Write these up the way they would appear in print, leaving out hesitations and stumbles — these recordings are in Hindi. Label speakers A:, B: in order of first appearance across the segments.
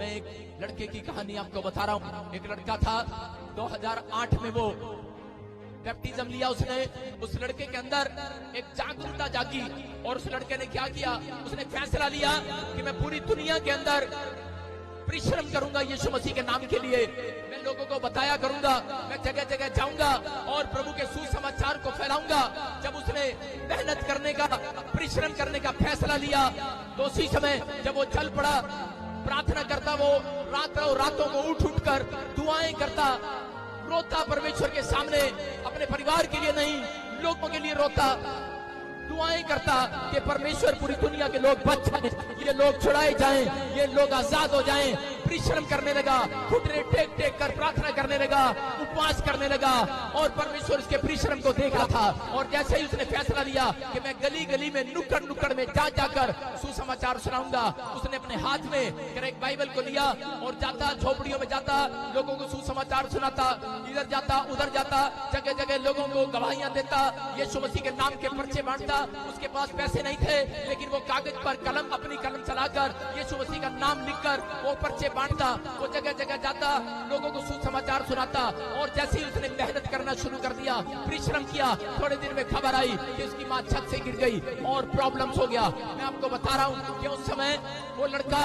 A: मैं एक लड़के की कहानी आपको बता रहा हूँ। एक लड़का था, 2008 में वो बैप्टिज्म लिया उसने। उस लड़के के अंदर एक जागरूकता जागी और उस लड़के ने क्या किया, उसने फैसला लिया कि मैं पूरी दुनिया के अंदर परिश्रम करूंगा यीशु मसीह के नाम के लिए। मैं लोगों को बताया करूंगा, मैं जगह जगह जाऊंगा और प्रभु के सुसमाचार को फैलाऊंगा। जब उसने मेहनत करने का, परिश्रम करने का फैसला लिया तो उसी समय जब वो चल पड़ा, प्रार्थना करता, वो रातों को उठ कर दुआएं करता, रोता परमेश्वर के सामने, अपने परिवार के लिए नहीं, लोगों के लिए रोता, दुआएं करता कि परमेश्वर पूरी दुनिया के लोग बच जाएं, ये लोग छुड़ाए जाएं, ये लोग आजाद हो जाएं। परिश्रम करने लगा, घुटने टेक टेक कर प्रार्थना करने लगा, उपवास करने लगा और परमेश्वर उसके परिश्रम को देख रहा था। और जैसे ही उसने फैसला लिया कि मैं गली गली में, नुक्कड़ नुक्कड़ में जा जाकर सुसमाचार सुनाऊंगा, उसने अपने हाथ में एक बाइबल को लिया और जाता, झोपड़ियों में जाता, लोगों को सुसमाचार सुनाता, इधर जाता उधर जाता, जगह जगह लोगों को गवाहियां देता, यीशु मसीह के नाम के पर्चे बांटता। उसके पास पैसे नहीं थे, लेकिन वो कागज पर अपनी कलम चलाकर यीशु मसीह का नाम लिखकर वो पर्चे बांटता, वो जगह जगह जाता, लोगों को सुसमाचार सुनाता। और जैसे ही उसने मेहनत करना शुरू कर दिया, परिश्रम किया, थोड़े दिन में खबर आई कि उसकी माँ छत से गिर गई और प्रॉब्लम्स हो गया। मैं आपको बता रहा हूँ कि उस समय वो लड़का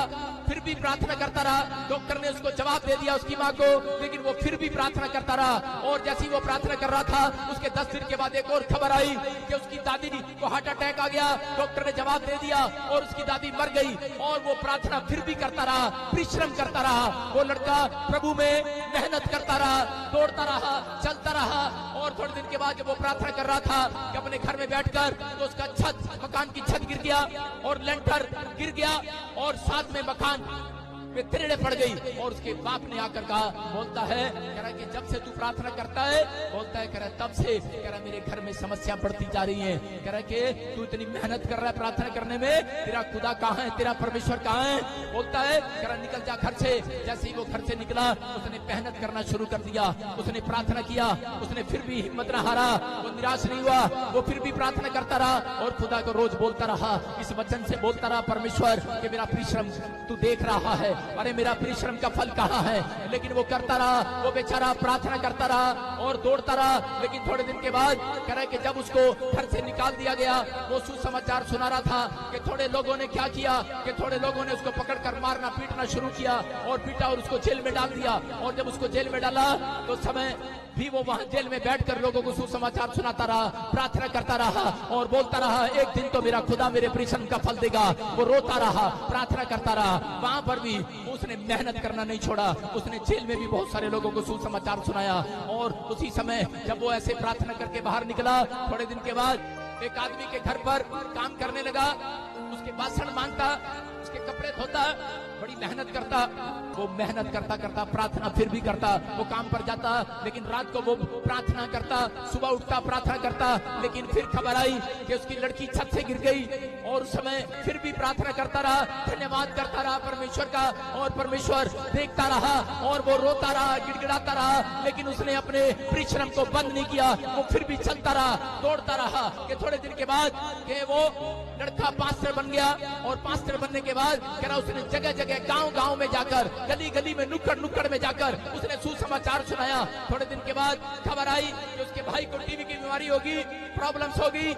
A: फिर भी प्रार्थना करता रहा। डॉक्टर ने उसको जवाब दे दिया उसकी माँ को, लेकिन वो फिर भी प्रार्थना करता रहा। और जैसे ही वो प्रार्थना कर रहा था, उसके 10 दिन के बाद एक और खबर आई कि उसकी दादी को हार्ट अटैक आ गया। डॉक्टर ने जवाब दे दिया और उसकी दादी मर गई। और वो प्रार्थना फिर भी करता रहा, परिश्रम करता रहा। वो लड़का प्रभु में मेहनत करता रहा, दौड़ता रहा, चलता रहा। और थोड़े दिन के बाद जब वो प्रार्थना कर रहा था कि अपने घर में बैठकर, तो उसका मकान की छत गिर गया और लेंटर गिर गया और साथ में मकान पे तिरड़े पड़ गई। और उसके बाप ने आकर कहा, बोलता है, कह रहा कि जब से तू प्रार्थना करता है, बोलता है, कह रहा तब से, कह रहा मेरे घर में समस्या बढ़ती जा रही है। कह रहा कि तू इतनी मेहनत कर रहा है प्रार्थना करने में, तेरा खुदा कहाँ है, तेरा परमेश्वर कहाँ है? बोलता है, कह रहा निकल जा घर से। जैसे ही वो घर से निकला, उसने मेहनत करना शुरू कर दिया, उसने प्रार्थना किया, उसने फिर भी हिम्मत न हारा, वो निराश नहीं हुआ, वो फिर भी प्रार्थना करता रहा और खुदा को रोज बोलता रहा, इस वचन से बोलता रहा, परमेश्वर कि मेरा परिश्रम तू देख रहा है, अरे मेरा परिश्रम का फल कहाँ है? लेकिन वो करता रहा, वो बेचारा प्रार्थना करता रहा और दौड़ता रहा। लेकिन थोड़े दिन के बाद कह रहा है कि जब उसको घर से निकाल दिया गया, वो सुसमाचार सुना रहा था कि थोड़े लोगों ने क्या किया कि थोड़े लोगों ने उसको पकड़कर मारना पीटना शुरू किया और पीटा और उसको जेल में डाल दिया। और जब उसको जेल में डाला तो समय भी वो वहां जेल में बैठकर लोगों को सुसमाचार सुनाता रहा, प्रार्थना करता रहा और बोलता रहा, एक दिन तो मेरा खुदा मेरे परिश्रम का फल देगा। वो रोता रहा, प्रार्थना करता रहा। वहां पर भी उसने मेहनत करना नहीं छोड़ा। उसने जेल में भी बहुत सारे लोगों को सुसमाचार सुनाया। और उसी समय जब वो ऐसे प्रार्थना करके बाहर निकला, थोड़े दिन के बाद एक आदमी के घर पर काम करने लगा, उसके बासन मांगता, उसके कपड़े धोता, बड़ी मेहनत करता। वो मेहनत करता करता प्रार्थना फिर भी करता, वो काम पर जाता, लेकिन रात को वो प्रार्थना करता, सुबह उठता प्रार्थना करता। लेकिन फिर खबर आई कि उसकी लड़की छत से गिर गई और उस समय फिर भी प्रार्थना करता रहा, धन्यवाद करता रहा परमेश्वर का। और परमेश्वर देखता रहा और वो रोता रहा, गिड़गिड़ाता रहा, लेकिन उसने अपने परिश्रम को बंद नहीं किया। वो फिर भी चलता रहा, दौड़ता रहा। कि थोड़े दिन के बाद कि वो लड़का पास्टर बन गया और पास्टर बनने के बाद कह रहा उसने जगह जगह, गांव गांव में जाकर, गली गली में, नुक्कड़ नुक्कड़ में जाकर उसने सुसमाचार सुनाया। थोड़े दिन के बाद खबर आई कि उसके भाई को टीबी की बीमारी होगी, प्रॉब्लम्स होगी।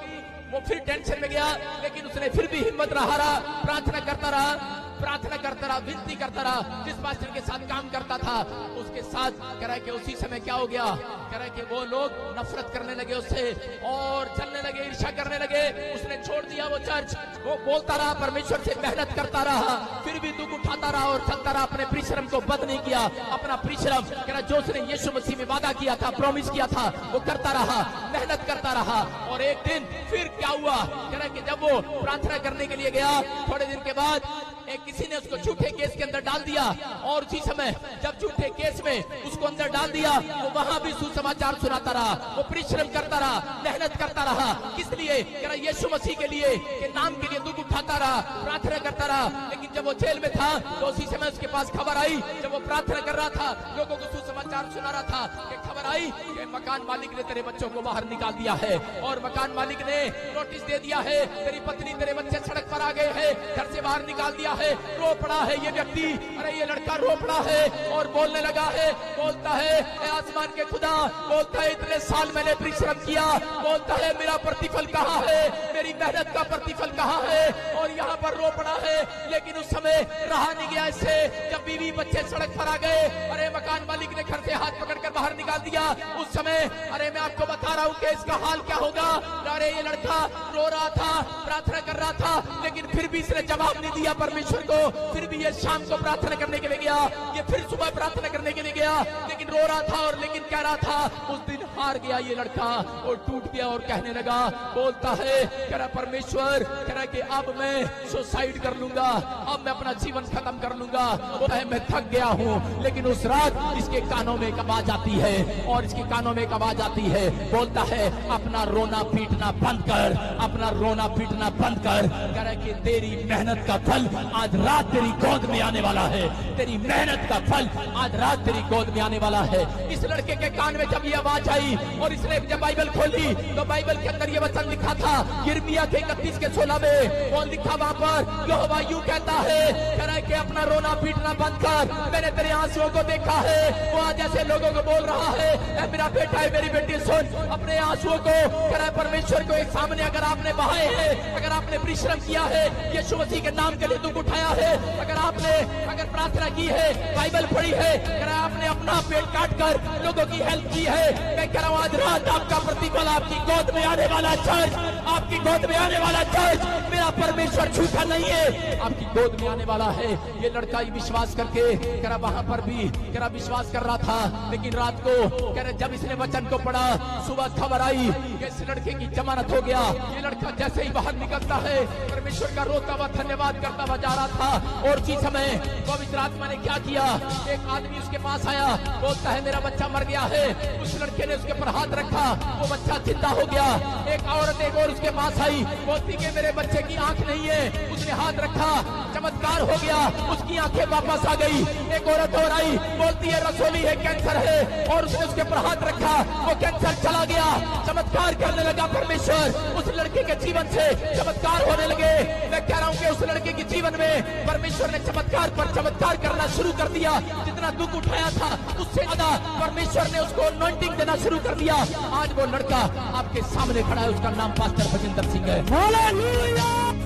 A: वो फिर टेंशन में गया, लेकिन उसने फिर भी हिम्मत न हारा, प्रार्थना करता रहा, प्रार्थना करता रहा, विनती करता रहा। जिस पास्टर के साथ काम करता था उसके साथ कह रहा है कि उसी समय क्या हो गया, कह रहा है कि वो लोग नफरत करने लगे उससे और चलने लगे, ईर्ष्या करने लगे। उसने छोड़ दिया वो चर्च। वो बोलता रहा, परमेश्वर से मेहनत करता रहा, फिर भी दुख उठाता रहा और चलता रहा, अपने परिश्रम को बंद नहीं किया। अपना परिश्रम कह रहा जो उसने यीशु मसीह में वादा किया था, प्रॉमिस किया था, वो करता रहा, मेहनत करता रहा। और एक दिन फिर क्या हुआ, कह रहा कि जब वो प्रार्थना करने के लिए गया, थोड़े दिन के बाद एक किसी ने उसको झूठे केस के अंदर डाल दिया। और उसी समय जब झूठे केस में उसको अंदर डाल दिया, वो वहां भी सुसमाचार सुनाता रहा, वो परिश्रम करता रहा, मेहनत करता रहा। किस लिए? कह रहा यीशु मसीह के लिए, के नाम के लिए दुख उठाता रहा, प्रार्थना करता रहा। लेकिन जब वो जेल में था तो उसी समय उसके पास खबर आई, जब वो प्रार्थना कर रहा था, लोगों को सुसमाचार सुना रहा था, कि खबर आई कि मकान मालिक ने तेरे बच्चों को बाहर निकाल दिया है। और मकान मालिक ने नोटिस दे दिया है, तेरी पत्नी तेरे बच्चे सड़क पर आ गए हैं, घर से बाहर निकाल दिया है। रो पड़ा है ये व्यक्ति अरे ये लड़का रो पड़ा है और बोलने लगा है, बोलता है ए आसमान के खुदा, बोलता है इतने साल मैंने परिश्रम किया, बोलता है मेरा प्रतिफल कहाँ है, मेरी मेहनत का प्रतिफल कहाँ है। और यहाँ पर रो पड़ा है, लेकिन उस समय रहा नहीं गया इससे। जब बीवी बच्चे सड़क पर आ गए, अरे मकान मालिक ने घर से हाथ पकड़कर बाहर निकाल दिया। उस समय अरे मैं आपको बता रहा हूँ कि इसका हाल क्या होगा। अरे ये लड़का रो रहा था, प्रार्थना कर रहा था, लेकिन फिर भी इसने जवाब नहीं दिया परमेश्वर को। फिर भी ये शाम को प्रार्थना करने के लिए गया, ये फिर सुबह प्रार्थना करने के लिए गया, लेकिन रो रहा था और लेकिन कह रहा था उस दिन हार गया ये लड़का और टूट गया और कहने लगा, बोलता है कह रहा परमेश्वर, कह रहा कि अब मैं सुसाइड कर लूंगा, अब मैं अपना जीवन खत्म कर लूंगा, बोलता है मैं थक गया हूँ। लेकिन उस रात इसके कानों में एक आवाज आती है और इसके कानों में एक आवाज आती है, बोलता है अपना रोना पीटना बंद कर, अपना रोना पीटना बंद कर, कह रहा कि तेरी मेहनत का फल आज रात तेरी गोद में आने वाला है, तेरी मेहनत का फल आज रात तेरी गोद में आने वाला है। इस लड़के के कान में जब ये आवाज आई और इसने जब बाइबल खोली तो बाइबल के अंदर ये वचन लिखा था, यिर्मयाह के 31:16 में वो लिखा वहां पर, यहोवा यूं कहता है, कह रहा है कि अपना रोना पीटना बंद कर, मैंने तेरे आंसुओं को देखा है। वो आज ऐसे लोगों को बोल रहा है, ऐ मेरा बेटा है, मेरी बेटी सुन, अपने आंसुओं को कह रहा है परमेश्वर को एक सामने अगर आपने बहाए हैं, अगर आपने परिश्रम किया है, यीशु मसीह के नाम के लिए दुख उठाया है, अगर प्रार्थना की है, बाइबल पढ़ी है, कह रहा है आपने अपना पेट काट कर लोगों की हेल्प की है, मैं कह रहा हूँ आज रात आपका प्रतिफल आपकी गोद में आने वाला चर्च, आपकी गोद में आने वाला चर्च, मेरा परमेश्वर झूठा नहीं है, आपकी गोद में आने वाला है। ये लड़का ही विश्वास करके कह रहा वहां पर भी कह रहा विश्वास कर रहा था, लेकिन रात को कह रहे जब इसने वचन को पढ़ा, सुबह खबर आई कि इस लड़के की जमानत हो गया। ये लड़का जैसे ही बाहर निकलता है, परमेश्वर का रोता हुआ धन्यवाद करता हुआ जा रहा था। और उसी समय पवित्र आत्मा ने क्या किया, एक आदमी उसके पास आया, बोलता है मेरा बच्चा मर गया है। उस लड़के ने उसके पर हाथ रखा, वो बच्चा जिंदा हो गया। एक औरत एक और उसके पास आई, बोलती कि मेरे बच्चे की आंख नहीं है, उसने हाथ रखा, चमत्कार हो गया, उसकी आंखें वापस आ गई। एक औरत और आई, बोलती है रसोली है, कैंसर है, और उसने उसके पर हाथ रखा, वो कैंसर चला गया। चमत्कार करने लगा परमेश्वर, उस लड़के के जीवन से चमत्कार होने लगे। मैं कह रहा हूँ कि उस लड़के के जीवन में परमेश्वर ने चमत्कार पर चमत्कार करना शुरू कर दिया। जितना दुख उठाया था उससे ज्यादा परमेश्वर ने उसको अनॉइंटिंग देना शुरू कर दिया। आज वो लड़का आपके सामने खड़ा है, उसका नाम पास्टर भजिंदर सिंह है। हालेलुया।